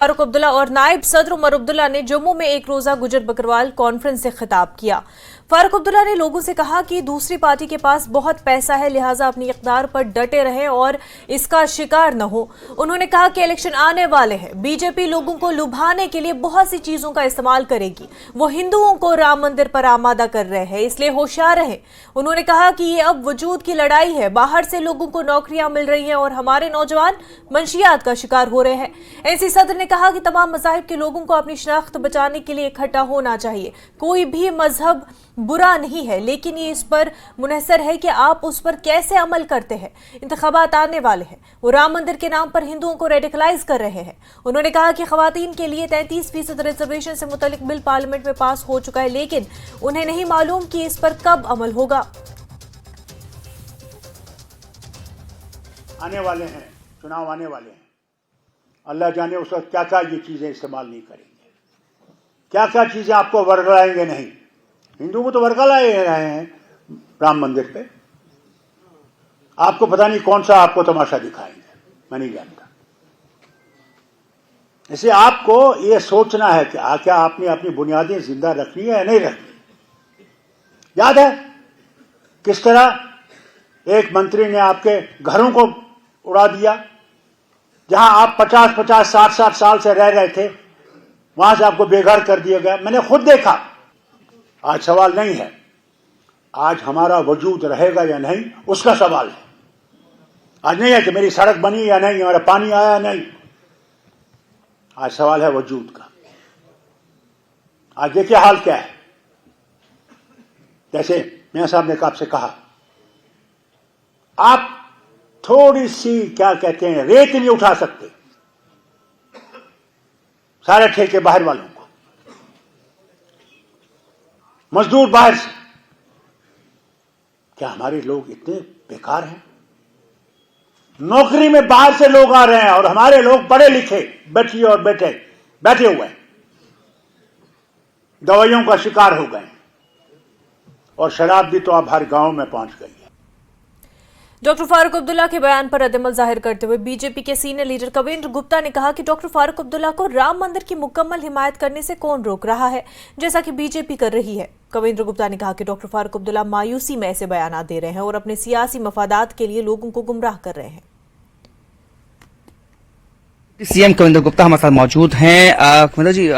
फारूक अब्दुल्ला और नायब सदर उमर अब्दुल्ला ने जम्मू में एक रोजा गुजर बकरवाल कॉन्फ्रेंस से खिताब किया। फारूक अब्दुल्ला ने लोगों से कहा कि दूसरी पार्टी के पास बहुत पैसा है, लिहाजा अपनी इक़्तिदार पर डटे रहें और इसका शिकार न हो। उन्होंने कहा कि इलेक्शन आने वाले हैं, बीजेपी लोगों को लुभाने के लिए बहुत सी चीजों का इस्तेमाल करेगी। वो हिंदुओं को राम मंदिर पर आमादा कर रहे हैं, इसलिए होशियार रहें। उन्होंने कहा कि ये अब वजूद की लड़ाई है, बाहर से लोगों को नौकरियां मिल रही हैं और हमारे नौजवान मंशियात का शिकार हो रहे हैं। एनसी सदर ने कहा कि तमाम मज़ाहिब के लोगों को अपनी शनाख्त बचाने के लिए इकट्ठा होना चाहिए। कोई भी मजहब बुरा नहीं है, लेकिन ये इस पर मुनहसर है कि आप उस पर कैसे अमल करते हैं। इंतखाबात आने वाले हैं, वो राम मंदिर के नाम पर हिंदुओं को रेडिकलाइज कर रहे हैं। उन्होंने कहा कि खवातीन के लिए 33% रिजर्वेशन से मुतल्लिक बिल पार्लियामेंट में पास हो चुका है, लेकिन उन्हें नहीं मालूम कि इस पर कब अमल होगा। आने वाले हैं, चुनाव आने वाले हैं, अल्लाह जाने उस वक्त क्या क्या ये चीजें इस्तेमाल नहीं करेंगे, क्या क्या चीजें आपको वर्गलाएंगे नहीं। हिंदुओं को तो वर्गलाए रहे हैं राम मंदिर पे, आपको पता नहीं कौन सा आपको तमाशा दिखाएंगे, मैं नहीं जानता। इसलिए आपको ये सोचना है कि क्या आपने अपनी बुनियादें जिंदा रखनी है या नहीं रखनी। याद है किस तरह एक मंत्री ने आपके घरों को उड़ा दिया, जहां आप 50-50, 60-60 साल से रह रहे थे, वहां से आपको बेघर कर दिया गया। मैंने खुद देखा। आज सवाल नहीं है आज हमारा वजूद रहेगा या नहीं, उसका सवाल है। आज नहीं है कि मेरी सड़क बनी या नहीं, हमारा पानी आया या नहीं। आज सवाल है वजूद का। आज देखिए हाल क्या है। जैसे मियां साहब ने आपसे कहा, आप थोड़ी सी क्या कहते हैं रेत नहीं उठा सकते, सारे ठेके बाहर वालों को, मजदूर बाहर से। क्या हमारे लोग इतने बेकार हैं? नौकरी में बाहर से लोग आ रहे हैं और हमारे लोग पढ़े लिखे बैठिए और बैठे हुए हैं, दवाइयों का शिकार हो गए और शराब भी तो अब हर गांव में पहुंच गई है। डॉक्टर फारूक अब्दुल्ला के बयान पर रद्द-ए-अमल जाहिर करते हुए बीजेपी के सीनियर लीडर कविंद्र गुप्ता ने कहा कि डॉक्टर फारूक अब्दुल्ला को राम मंदिर की मुकम्मल हिमायत करने से कौन रोक रहा है, जैसा कि बीजेपी कर रही है। कविंद्र गुप्ता ने कहा कि डॉक्टर फारूक अब्दुल्ला मायूसी में ऐसे बयान दे रहे हैं और अपने सियासी मफादात के लिए लोगों को गुमराह कर रहे हैं। सीएम कविंद्र गुप्ता हमारे साथ मौजूद हैं। कविंद्र जी,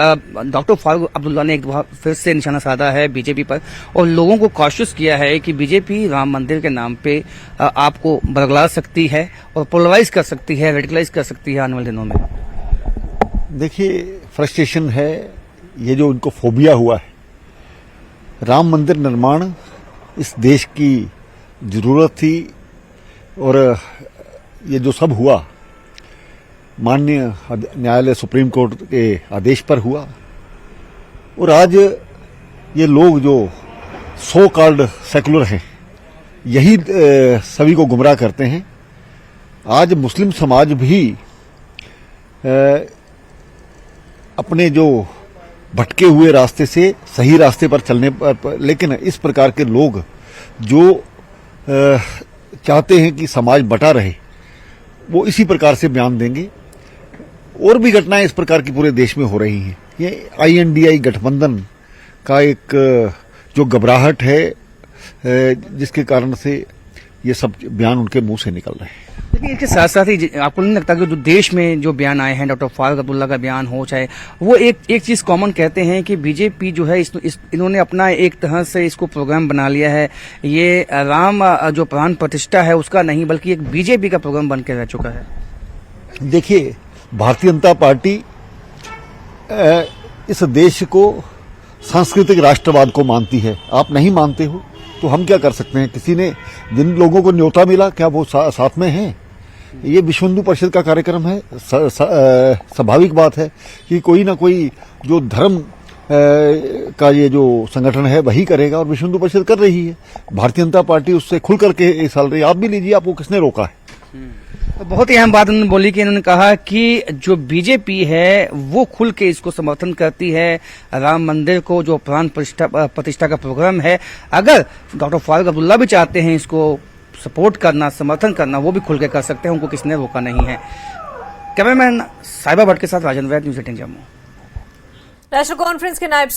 डॉक्टर फारूक अब्दुल्ला ने एक बार फिर से निशाना साधा है बीजेपी पर और लोगों को कॉशियस किया है कि बीजेपी राम मंदिर के नाम पे आपको बरगला सकती है और पोलराइज कर सकती है, रेडिकलाइज कर सकती है आने वाले दिनों में। देखिए, फ्रस्ट्रेशन है, ये जो उनको फोबिया हुआ है। राम मंदिर निर्माण इस देश की जरूरत थी और ये जो सब हुआ माननीय न्यायालय सुप्रीम कोर्ट के आदेश पर हुआ। और आज ये लोग जो सो कॉल्ड सेकुलर हैं, यही सभी को गुमराह करते हैं। आज मुस्लिम समाज भी अपने जो भटके हुए रास्ते से सही रास्ते पर चलने पर, लेकिन इस प्रकार के लोग जो चाहते हैं कि समाज बटा रहे, वो इसी प्रकार से बयान देंगे। और भी घटनाएं इस प्रकार की पूरे देश में हो रही हैं। ये INDI गठबंधन का एक जो घबराहट है, जिसके कारण से ये सब बयान उनके मुंह से निकल रहे हैं। लेकिन इसके साथ साथ ही आपको नहीं लगता कि जो देश में जो बयान आए हैं, डॉक्टर फारूक अब्दुल्ला का बयान हो चाहे वो एक चीज कॉमन कहते हैं कि बीजेपी जो है इन्होंने अपना एक तरह से इसको प्रोग्राम बना लिया है। ये राम जो प्राण प्रतिष्ठा है उसका नहीं, बल्कि एक बीजेपी का प्रोग्राम बन के रह चुका है। देखिए, भारतीय जनता पार्टी इस देश को सांस्कृतिक राष्ट्रवाद को मानती है। आप नहीं मानते हो तो हम क्या कर सकते हैं? किसी ने, जिन लोगों को न्योता मिला, क्या वो साथ में हैं? ये विश्व हिंदू परिषद का कार्यक्रम है। स्वाभाविक बात है कि कोई ना कोई जो धर्म का ये जो संगठन है वही करेगा, और विश्व हिंदू परिषद कर रही है। भारतीय जनता पार्टी उससे खुल करके चल रही है। आप भी लीजिए, आपको किसने रोका है? बहुत ही अहम बात उन्होंने बोली कि इन्होंने कहा कि जो बीजेपी है वो खुल के इसको समर्थन करती है, राम मंदिर को जो प्राण प्रतिष्ठा का प्रोग्राम है। अगर डॉक्टर फारूक अब्दुल्ला भी चाहते हैं इसको सपोर्ट करना, समर्थन करना, वो भी खुल के कर सकते हैं, उनको किसने रोका नहीं है। कैमरामैन साहिबा भट्ट के साथ राजेंद्र वैद, न्यूज़ 18 जम्मू। नेशनल कॉन्फ्रेंस के नायब